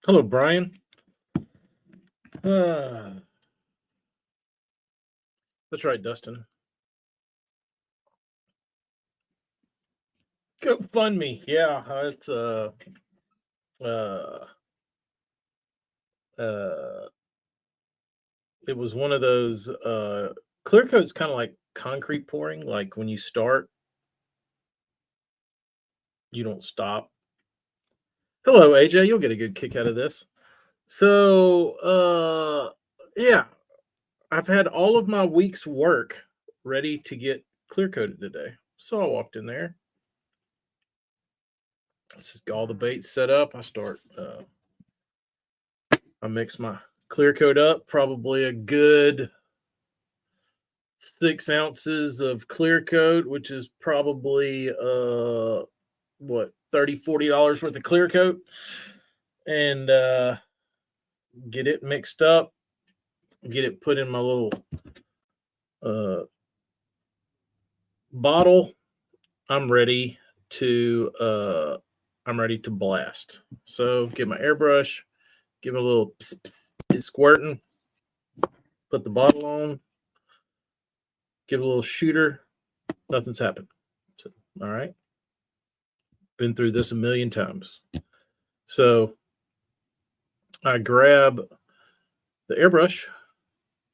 Hello, Brian. Uh, that's right, Dustin. Go fund me. Yeah, it's uh uh it was one of those clear coat's kind of like concrete pouring. Like when you start, you don't stop. Hello, AJ. You'll get a good kick out of this. So yeah, I've had all of my week's work ready to get clear coated today. So I walked in there. All the baits set up. I mix my clear coat up, probably a good 6 ounces of clear coat, which is probably what, $30-$40 worth of clear coat, and get it mixed up, get it put in my little uh bottle. I'm ready to blast. So get my airbrush, give it a little squirting, put the bottle on, give it a little shooter. Nothing's happened. So, all right. Been through this a million times. So I grab the airbrush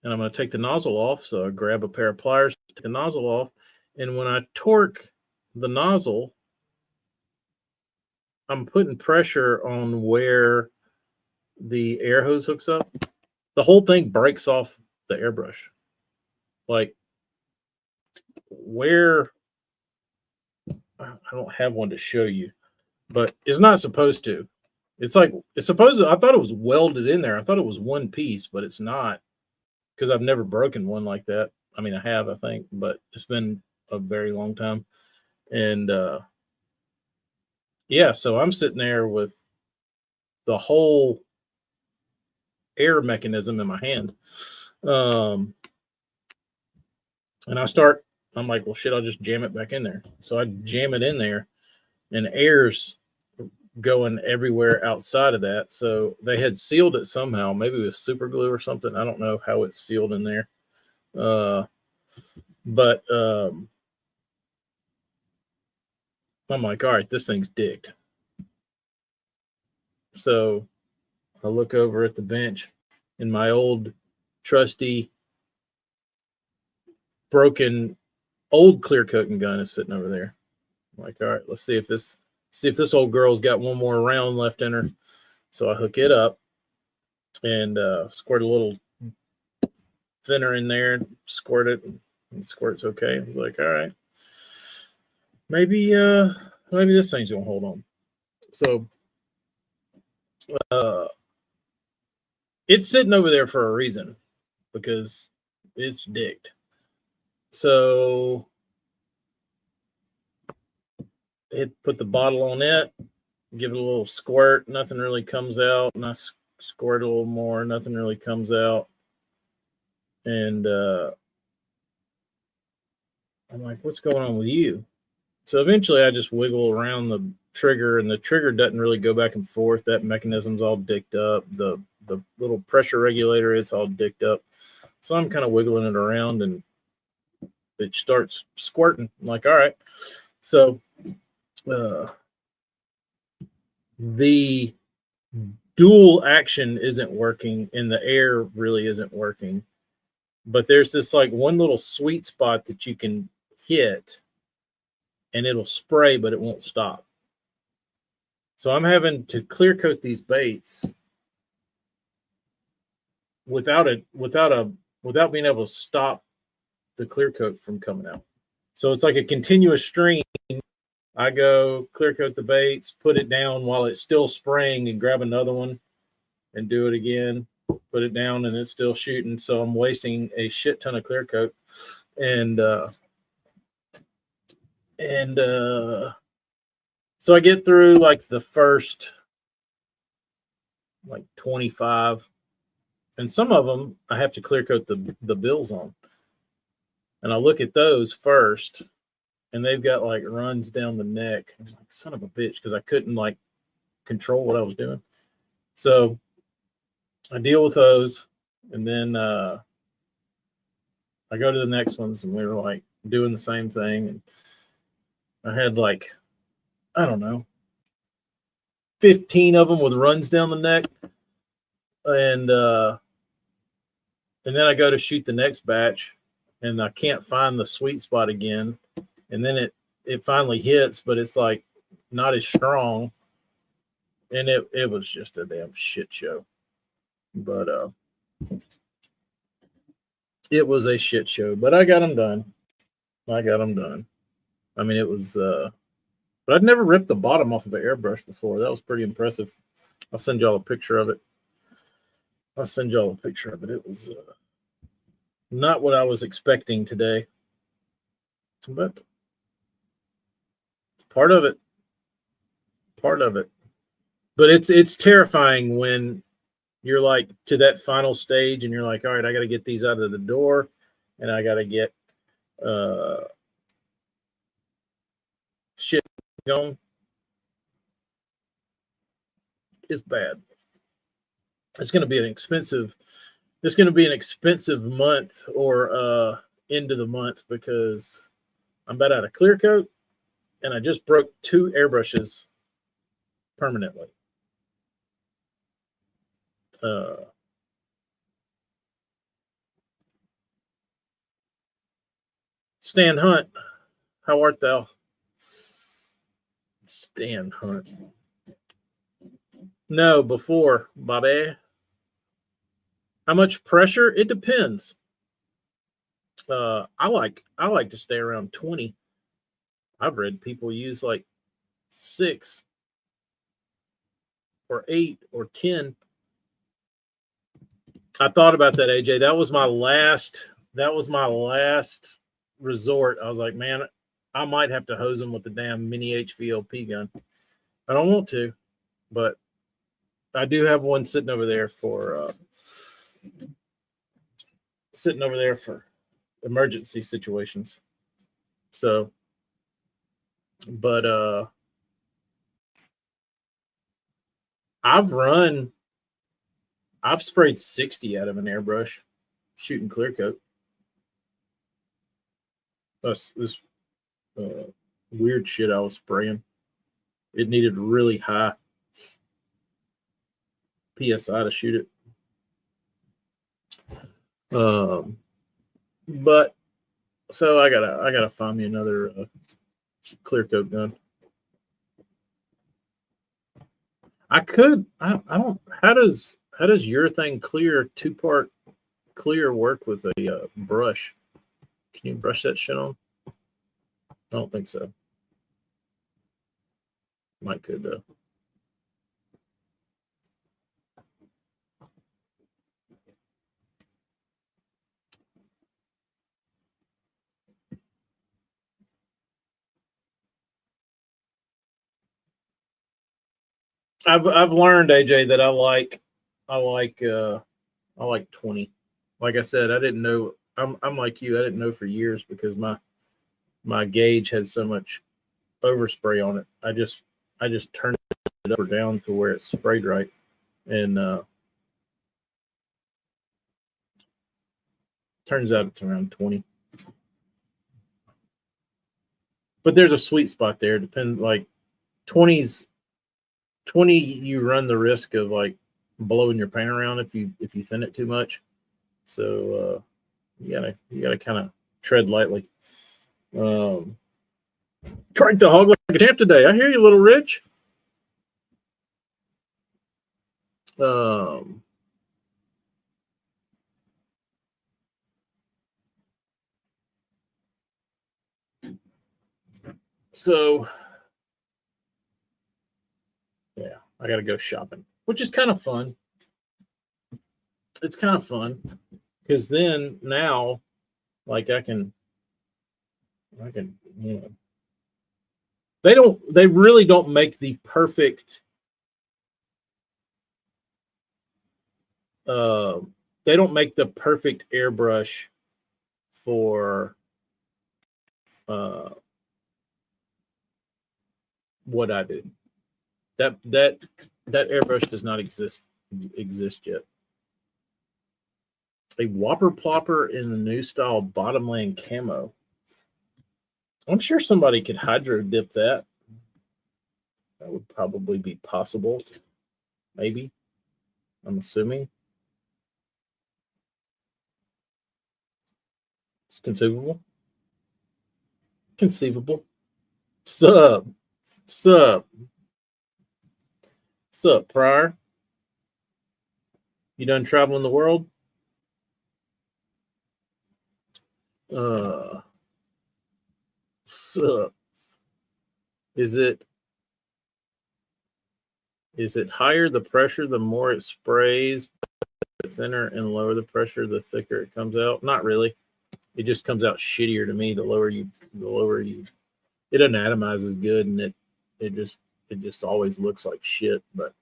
and I'm going to take the nozzle off. So I grab a pair of pliers, take the nozzle off. And when I torque the nozzle, I'm putting pressure on where the air hose hooks up. The whole thing breaks off the airbrush. Like where, I don't have one to show you, but it's not supposed to. It's supposed to, I thought it was welded in there. I thought it was one piece, but it's not, because I've never broken one like that. I mean, I have, I think, but it's been a very long time. And yeah, so I'm sitting there with the whole air mechanism in my hand. And I'm like, well, shit, I'll just jam it back in there. So I jam it in there, and air's going everywhere outside of that. So they had sealed it somehow, maybe with super glue or something. I don't know how it's sealed in there. But I'm like, all right, this thing's digged. So I look over at the bench, and my old trusty broken old clear coating gun is sitting over there. I'm like, all right, let's see if this old girl's got one more round left in her. So I hook it up and squirt a little thinner in there, squirt it, and squirt's okay. I was like, all right, maybe this thing's gonna hold on. So it's sitting over there for a reason, because it's digged. So put the bottle on it, give it a little squirt, nothing really comes out, and I squirt a little more, nothing really comes out. And I'm like, what's going on with you? So eventually I just wiggle around the trigger, and the trigger doesn't really go back and forth. That mechanism's all dicked up. The little pressure regulator, it's all dicked up. So I'm kind of wiggling it around, and it starts squirting. I'm like, all right. So the dual action isn't working, and the air really isn't working. But there's this like one little sweet spot that you can hit, and it'll spray, but it won't stop. So I'm having to clear coat these baits without being able to stop the clear coat from coming out. So it's like a continuous stream. I go clear coat the baits, put it down while it's still spraying, and grab another one and do it again, put it down, and it's still shooting. So I'm wasting a shit ton of clear coat. And so I get through like the first like 25, and some of them I have to clear coat the bills on. And I look at those first, and they've got like runs down the neck. I'm like, son of a bitch, because I couldn't like control what I was doing. So I deal with those, and then I go to the next ones, and we were like doing the same thing. And I had like, I don't know, 15 of them with runs down the neck, and then I go to shoot the next batch, and I can't find the sweet spot again, and then it finally hits, but it's like not as strong, and it was just a damn shit show. But it was a shit show, but I got them done. I mean, it was, but I'd never ripped the bottom off of an airbrush before. That was pretty impressive. I'll send y'all a picture of it. It was not what I was expecting today, but part of it. But it's terrifying when you're like to that final stage and you're like, all right, I got to get these out of the door, and I got to get shit going. It's bad. It's going to be an expensive month or end of the month, because I'm about out of clear coat, and I just broke 2 airbrushes permanently. Stan Hunt, how art thou? Stan Hunt. No, before, Bobby. How much pressure? It depends. I like to stay around 20. I've read people use like 6 or 8 or 10. I thought about that, AJ. That was my last resort. I was like, man, I might have to hose them with the damn mini HVLP gun. I don't want to, but I do have one sitting over there for emergency situations. So, but I've sprayed 60 out of an airbrush shooting clear coat. That's this weird shit I was spraying. It needed really high PSI to shoot it. But so I gotta find me another clear coat gun. I don't. How does urethane clear 2-part clear work with a brush? Can you brush that shit on? I don't think so. Might could though. I've learned, AJ, that I like 20. Like I said, I didn't know. I'm like you. I didn't know for years because my gauge had so much overspray on it. I just turned it up or down to where it sprayed right, and turns out it's around 20. But there's a sweet spot there. Depends, like 20 you run the risk of like blowing your paint around if you thin it too much. So you gotta kind of tread lightly. Crank the hog like a champ today. I hear you, little Rich. So yeah, I gotta go shopping, which is kind of fun. It's kind of fun because then now, like I can, they really don't make the perfect, they don't make the perfect airbrush for what I do. That That airbrush does not exist yet. A Whopper Plopper in the new style Bottomland camo. I'm sure somebody could hydro dip that. That would probably be possible. Maybe. I'm assuming. It's conceivable. Conceivable. Sup, Pryor? You done traveling the world? Sup. Is it higher the pressure, the more it sprays, thinner and lower the pressure, the thicker it comes out? Not really. It just comes out shittier to me. The lower you, it doesn't atomize as good, and it just always looks like shit. But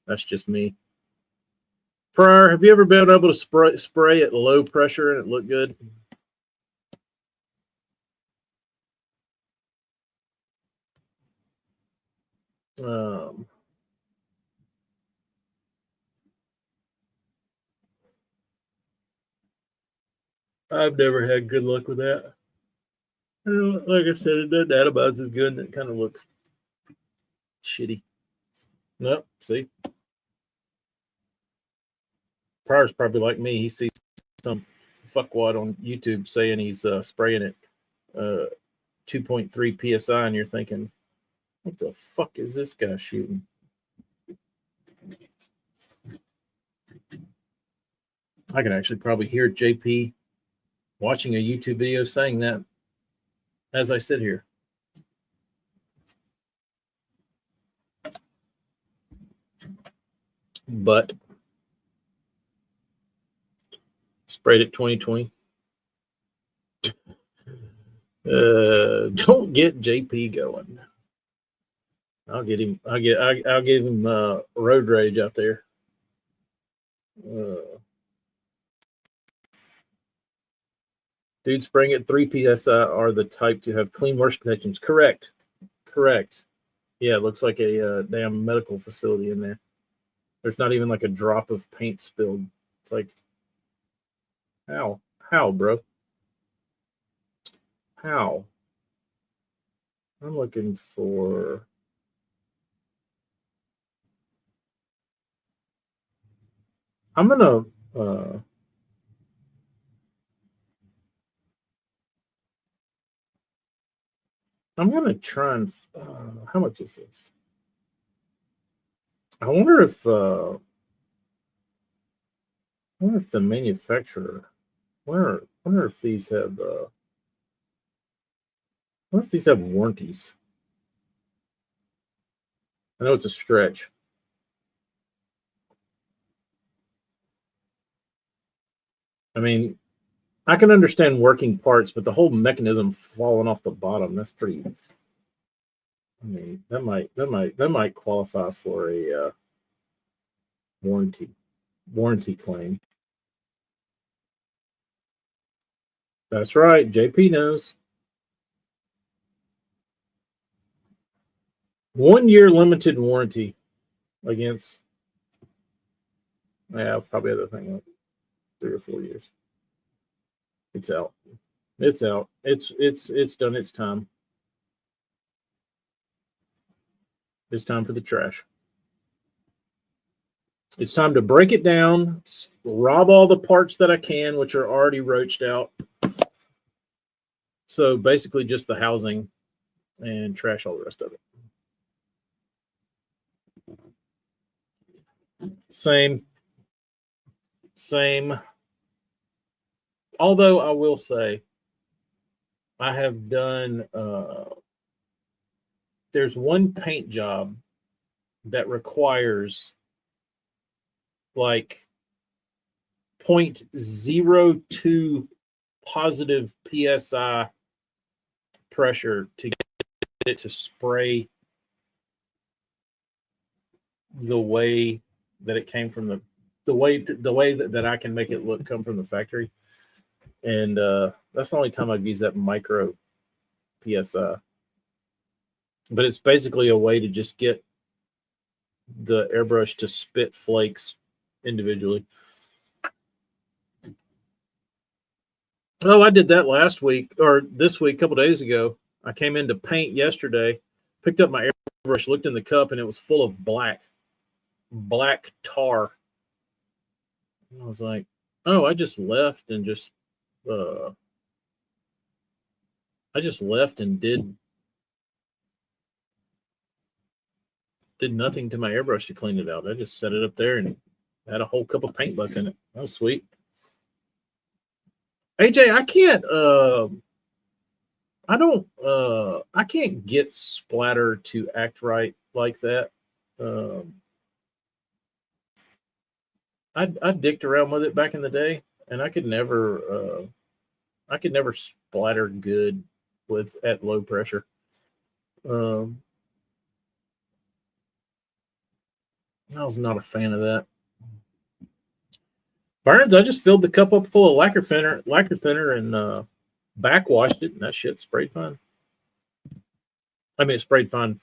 that's just me. Pryor, have you ever been able to spray at low pressure and it looked good? I've never had good luck with that. Like I said, it doesn't atomize as good, and it kind of looks shitty. Nope. See, Pryor's probably like me. He sees some fuckwad on YouTube saying he's spraying it 2.3 psi, and you're thinking, what the fuck is this guy shooting? I can actually probably hear JP watching a YouTube video saying that as I sit here. But sprayed it 2020. Don't get JP going. I'll give him road rage out there. Dude, spraying at 3 psi are the type to have clean wash connections. Correct. Yeah, it looks like a damn medical facility in there. There's not even like a drop of paint spilled. It's like, how, bro? How? I'm looking for. I'm gonna. I'm gonna try and. How much is this? I wonder if. I wonder if the manufacturer. Wonder if these have. I wonder if these have warranties. I know it's a stretch. I mean, I can understand working parts, but the whole mechanism falling off the bottom, that's pretty. I mean, that might qualify for a warranty claim. That's right. JP knows. 1 year limited warranty against. Yeah, probably other thing like 3 or 4 years. It's out. It's out. It's done its time. It's time for the trash. It's time to break it down, rob all the parts that I can, which are already roached out. So basically just the housing and trash all the rest of it. Same. Although I will say, I have done, there's one paint job that requires like 0.02 positive psi pressure to get it to spray the way that it came from the way that I can make it look come from the factory. And that's the only time I've used that micro psi. But it's basically a way to just get the airbrush to spit flakes individually. Oh, I did that last week or this week, a couple days ago. I came in to paint yesterday, picked up my airbrush, looked in the cup, and it was full of black tar. And I was like, oh, I just left and did nothing to my airbrush to clean it out. I just set it up there and had a whole cup of paint left in it. That was sweet. AJ, I can't get splatter to act right like that. I dicked around with it back in the day, and I could never splatter good at low pressure. I was not a fan of that. Burns, I just filled the cup up full of lacquer thinner, and backwashed it, and that shit sprayed fine. I mean, it sprayed fine.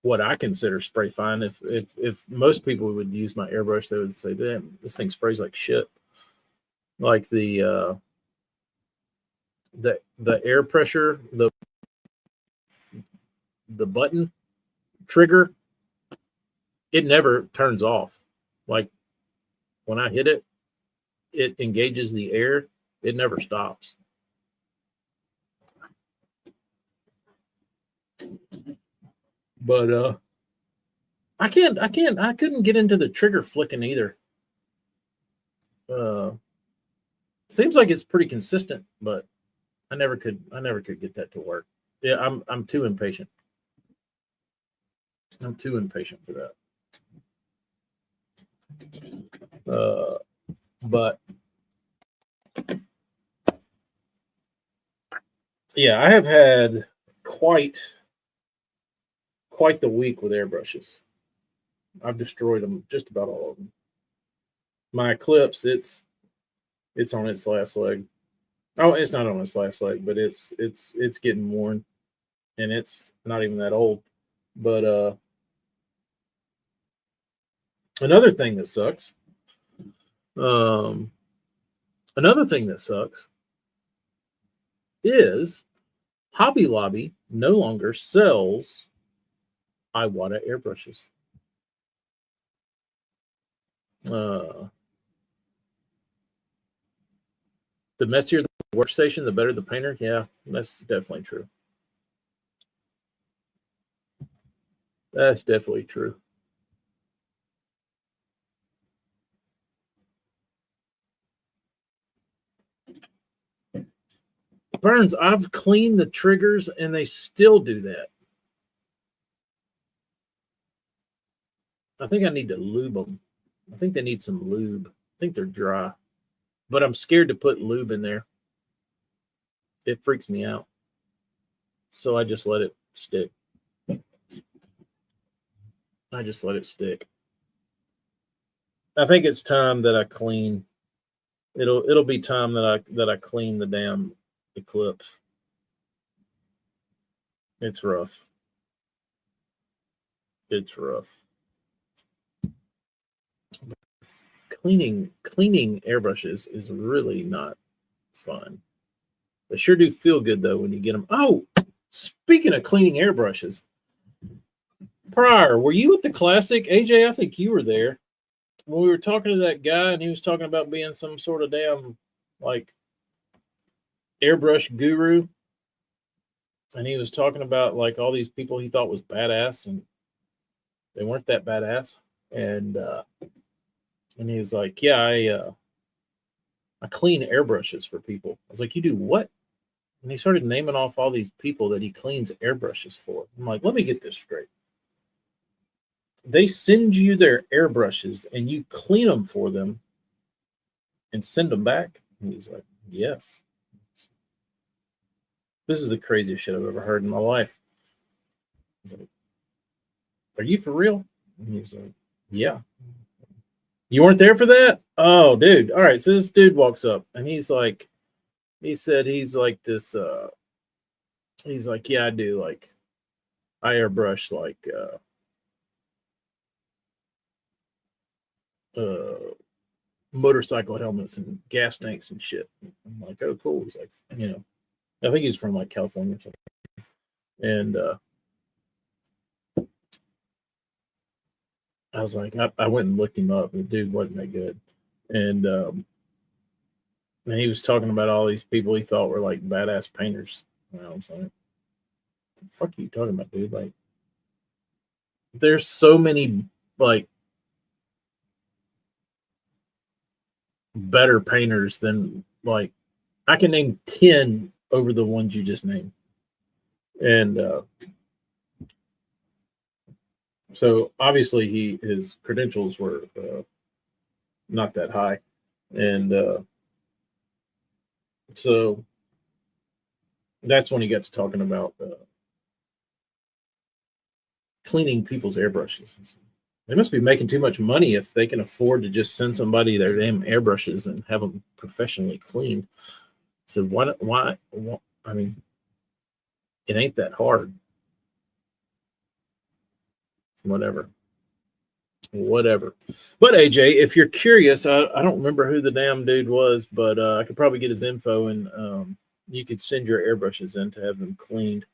What I consider spray fine. If most people would use my airbrush, they would say, "Damn, this thing sprays like shit." Like the air pressure, the button trigger, it never turns off. Like when I hit it, it engages the air. It never stops. But I couldn't get into the trigger flicking either. Seems like it's pretty consistent, but I never could get that to work. Yeah, I'm too impatient. I'm too impatient for that. But yeah, I have had quite the week with airbrushes. I've destroyed them, just about all of them. My Eclipse, it's on its last leg. Oh, it's not on its last leg, but it's getting worn, and it's not even that old. But another thing that sucks. Another thing that sucks is Hobby Lobby no longer sells Iwata airbrushes. The messier the workstation, the better the painter. Yeah, that's definitely true. That's definitely true. Burns, I've cleaned the triggers and they still do that. I think I need to lube them. I think they need some lube. I think they're dry. But I'm scared to put lube in there. It freaks me out. So I just let it stick. I just let it stick. I think it's time that I clean. It'll be time that I clean the damn Eclipse. It's rough. It's rough. Cleaning airbrushes is really not fun. They sure do feel good though when you get them. Oh, speaking of cleaning airbrushes, Pryor, were you at the Classic? AJ, I think you were there when we were talking to that guy, and he was talking about being some sort of damn like airbrush guru, and he was talking about like all these people he thought was badass, and they weren't that badass, and he was like, "Yeah, I clean airbrushes for people." I was like, "You do what?" And he started naming off all these people that he cleans airbrushes for. I'm like, let me get this straight. They send you their airbrushes and you clean them for them and send them back? And he's like, yes. This is the craziest shit I've ever heard in my life. I was like, are you for real? And he was like, yeah. You weren't there for that? Oh, dude. All right. So this dude walks up and he's like, he said he's like this, he's like, yeah, I do. Like, I airbrush like motorcycle helmets and gas tanks and shit. I'm like, oh, cool. He's like, I think he's from like California or something. And I was like, I went and looked him up. The dude wasn't that good. And he was talking about all these people he thought were like badass painters. And I was like, what the fuck are you talking about, dude? Like, there's so many like better painters than like I can name 10 over the ones you just named. And so obviously his credentials were not that high. And so that's when he got to talking about cleaning people's airbrushes. They must be making too much money if they can afford to just send somebody their damn airbrushes and have them professionally cleaned. So why? I mean, it ain't that hard. Whatever. But AJ, if you're curious, I don't remember who the damn dude was, but I could probably get his info and you could send your airbrushes in to have them cleaned.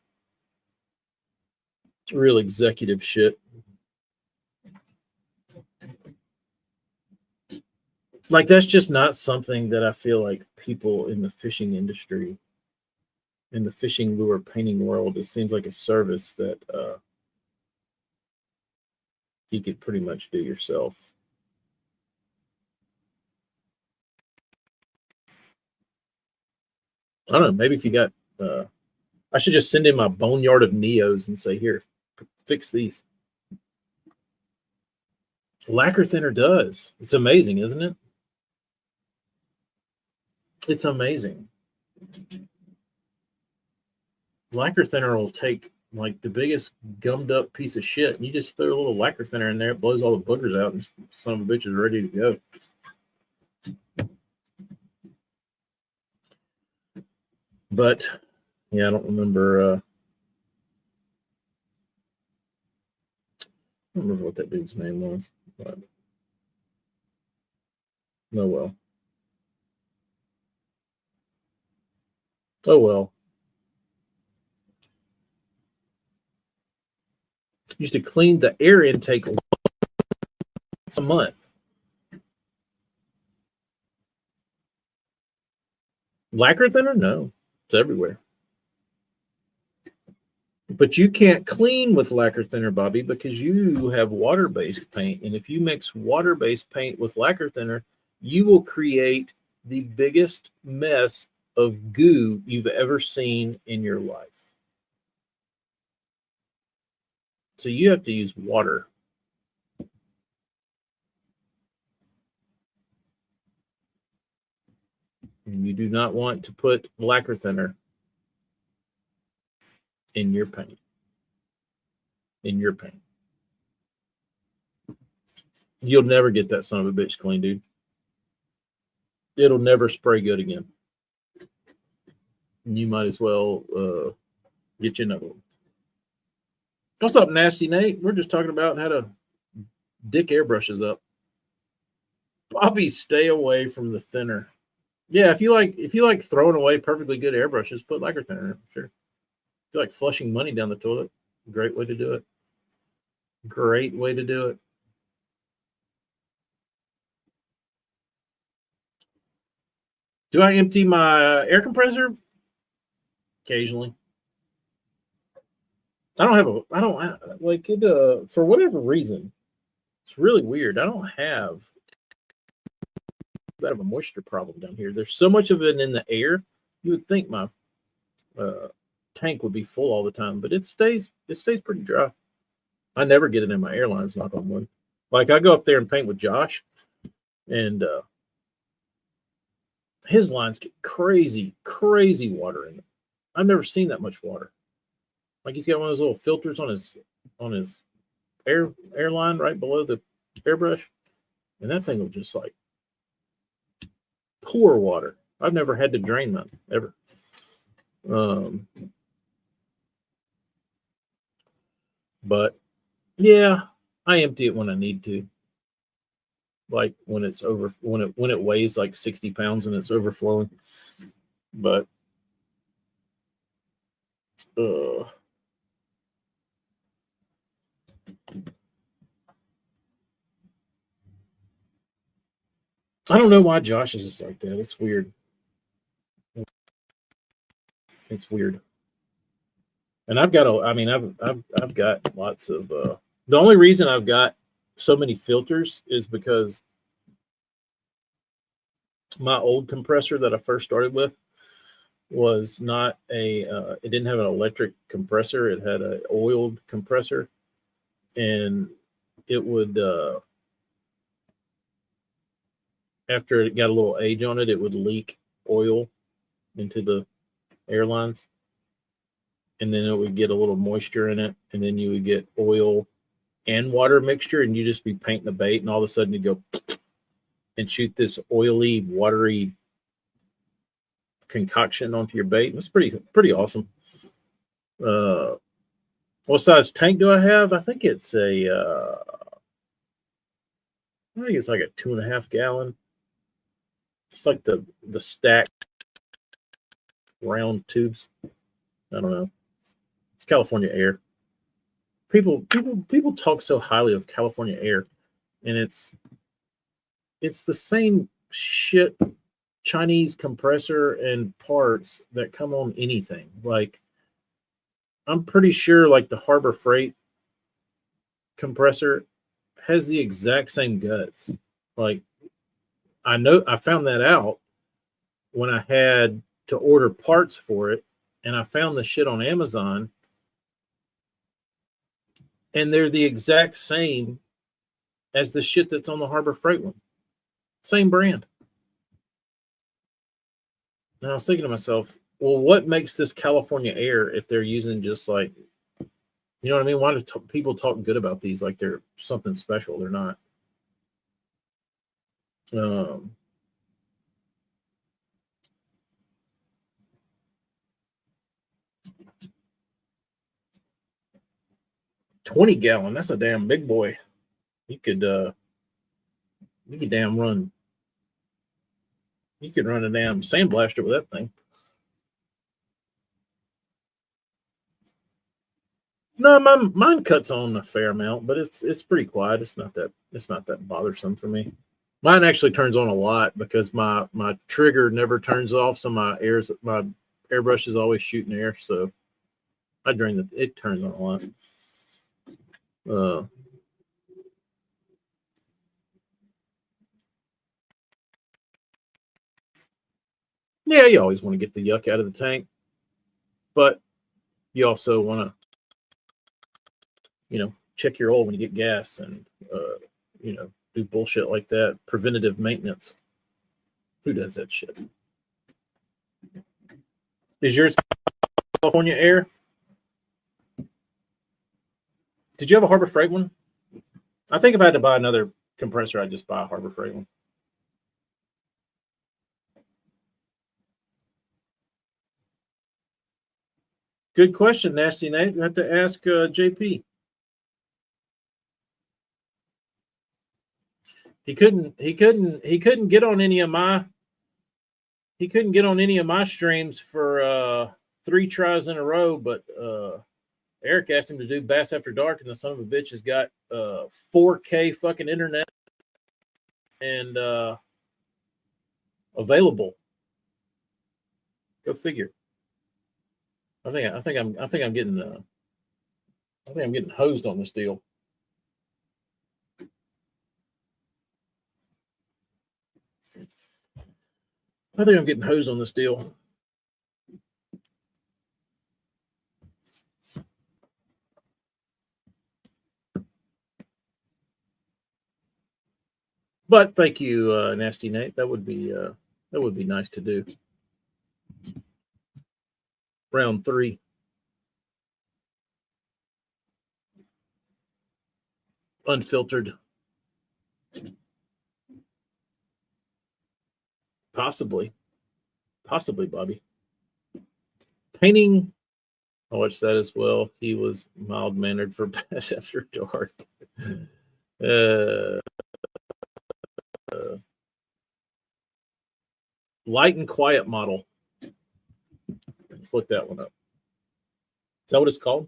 Real executive shit. Like, that's just not something that I feel like people in the fishing industry, in the fishing lure painting world, it seems like a service that you could pretty much do yourself. I don't know. Maybe if you got, I should just send in my boneyard of Neos and say, here, fix these. Lacquer thinner does. It's amazing, isn't it? It's amazing. Lacquer thinner will take like the biggest gummed up piece of shit, and you just throw a little lacquer thinner in there, it blows all the boogers out, and son of a bitch is ready to go. But yeah, I don't remember. I don't remember what that dude's name was. But oh well. Oh well. Used to clean the air intake once a month. Lacquer thinner? No, it's everywhere. But you can't clean with lacquer thinner, Bobby, because you have water-based paint. And if you mix water-based paint with lacquer thinner, you will create the biggest mess of goo you've ever seen in your life. So you have to use water. And you do not want to put lacquer thinner in your paint. In your paint. You'll never get that son of a bitch clean, dude. It'll never spray good again. You might as well get you another one. What's up, Nasty Nate? We're just talking about how to dick airbrushes up. Bobby, stay away from the thinner. Yeah, if you like throwing away perfectly good airbrushes, put lacquer thinner in, sure. If you like flushing money down the toilet, great way to do it. Great way to do it. Do I empty my air compressor? Occasionally. I don't like it for whatever reason. It's really weird. I don't have that of a moisture problem down here. There's so much of it in the air. You would think my tank would be full all the time, but it stays pretty dry. I never get it in my airlines, knock on wood. Like, I go up there and paint with Josh, and his lines get crazy water in them. I've never seen that much water. Like, he's got one of those little filters on his airline right below the airbrush, and that thing will just like pour water. I've never had to drain none ever. But yeah, I empty it when I need to. like when it's over when it weighs like 60 pounds and it's overflowing. But I don't know why Josh's is like that. It's weird. It's weird. And I've got I've got lots of the only reason I've got so many filters is because my old compressor that I first started with was not it didn't have an electric compressor. It had an oiled compressor, and it would after it got a little age on it, it would leak oil into the airlines, and then it would get a little moisture in it, and then you would get oil and water mixture, and you just be painting the bait, and all of a sudden you go and shoot this oily, watery concoction onto your bait. It's pretty awesome. What size tank do I have? I think it's like a 2.5 gallon. It's like the stacked round tubes. I don't know. It's California Air. People talk so highly of California Air, and it's the same shit Chinese compressor and parts that come on anything. Like, I'm pretty sure like the Harbor Freight compressor has the exact same guts. Like, I found that out when I had to order parts for it, and I found the shit on Amazon, and they're the exact same as the shit that's on the Harbor Freight one. Same brand. And I was thinking to myself, well, what makes this California Air if they're using just like, you know what I mean? Why do people talk good about these like they're something special? They're not. 20 gallon. That's a damn big boy. You could damn run. You could run a damn sandblaster with that thing. No, mine cuts on a fair amount, but it's pretty quiet. It's not that bothersome for me. Mine actually turns on a lot because my trigger never turns off, so my airbrush is always shooting air. So I drain it turns on a lot. Yeah, you always want to get the yuck out of the tank, but you also want to, check your oil when you get gas and, do bullshit like that. Preventative maintenance. Who does that shit? Is yours California Air? Did you have a Harbor Freight one? I think if I had to buy another compressor, I'd just buy a Harbor Freight one. Good question, Nasty Nate. You have to ask JP. He couldn't get on any of my streams for 3 tries in a row, but Eric asked him to do Bass After Dark, and the son of a bitch has got 4K fucking internet and available. Go figure. I think I'm getting hosed on this deal. I think I'm getting hosed on this deal. But thank you, Nasty Nate. That would be nice to do. Round 3. Unfiltered. Possibly, Bobby. Painting. I watched that as well. He was mild-mannered for Bass After Dark. Light and quiet model. Let's look that one up. Is that what it's called?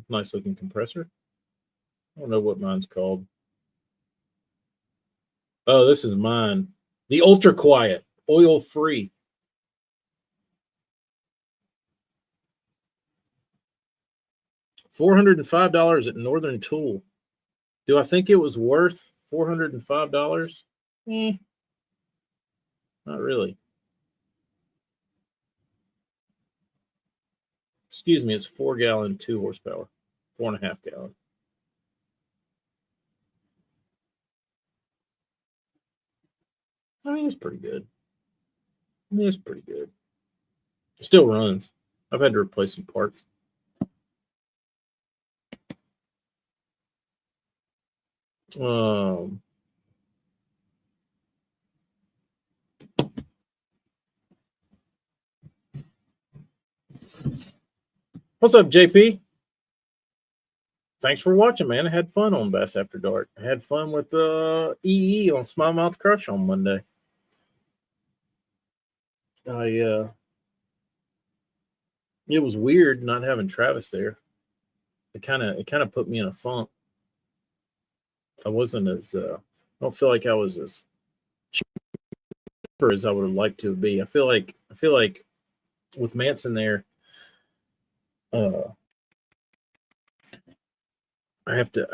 Nice looking compressor. I don't know what mine's called. Oh, this is mine. The ultra quiet, oil free. $405 at Northern Tool. Do I think it was worth $405? Not really. Excuse me, it's 4 gallon, 2 horsepower, 4.5 gallon. I mean, it's pretty good. It's pretty good. It still runs. I've had to replace some parts. What's up, JP? Thanks for watching, man. I had fun on Bass After Dark. I had fun with EE on Smallmouth Crush on Monday. It was weird not having Travis there. It kind of put me in a funk. I wasn't as I don't feel like I was as chipper as I would have liked to be. I feel like with Manson there, I have to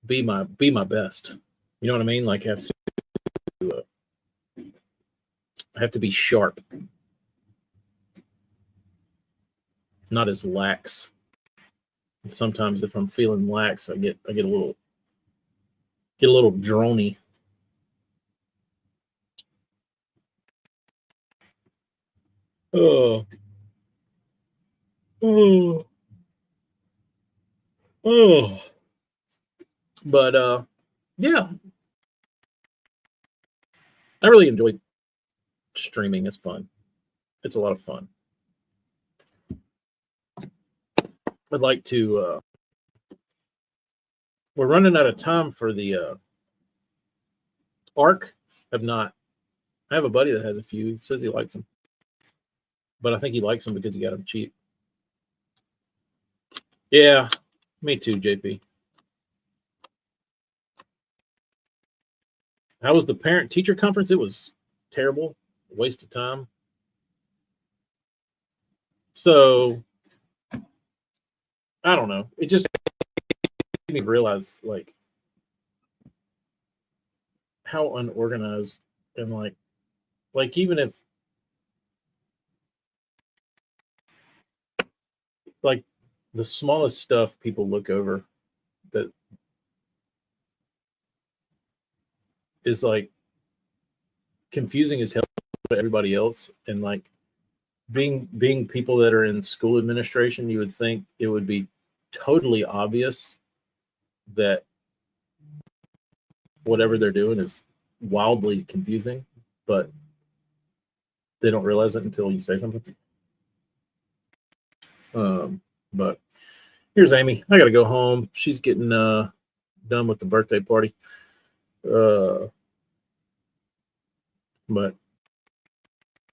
be my best. You know what I mean? Like I have to be sharp, not as lax. And sometimes if I'm feeling lax, I get a little drony. Oh. But yeah, I really enjoyed streaming. It's fun. It's a lot of fun. I'd like to we're running out of time for the ARC. I have a buddy that has a few. He says he likes them, but I think he likes them because he got them cheap. Yeah, me too, JP. How was the parent-teacher conference? It was terrible, waste of time. So, I don't know. It just made me realize, like, how unorganized and, like even if, like, the smallest stuff people look over that is, like, confusing as hell to everybody else, and, like, being people that are in school administration, you would think it would be totally obvious that whatever they're doing is wildly confusing, but they don't realize it until you say something. But here's Amy. I gotta go home. She's getting done with the birthday party. But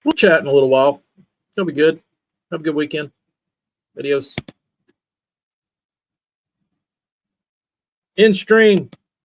we'll chat in a little while. It'll be good. Have a good weekend. Adios. In stream.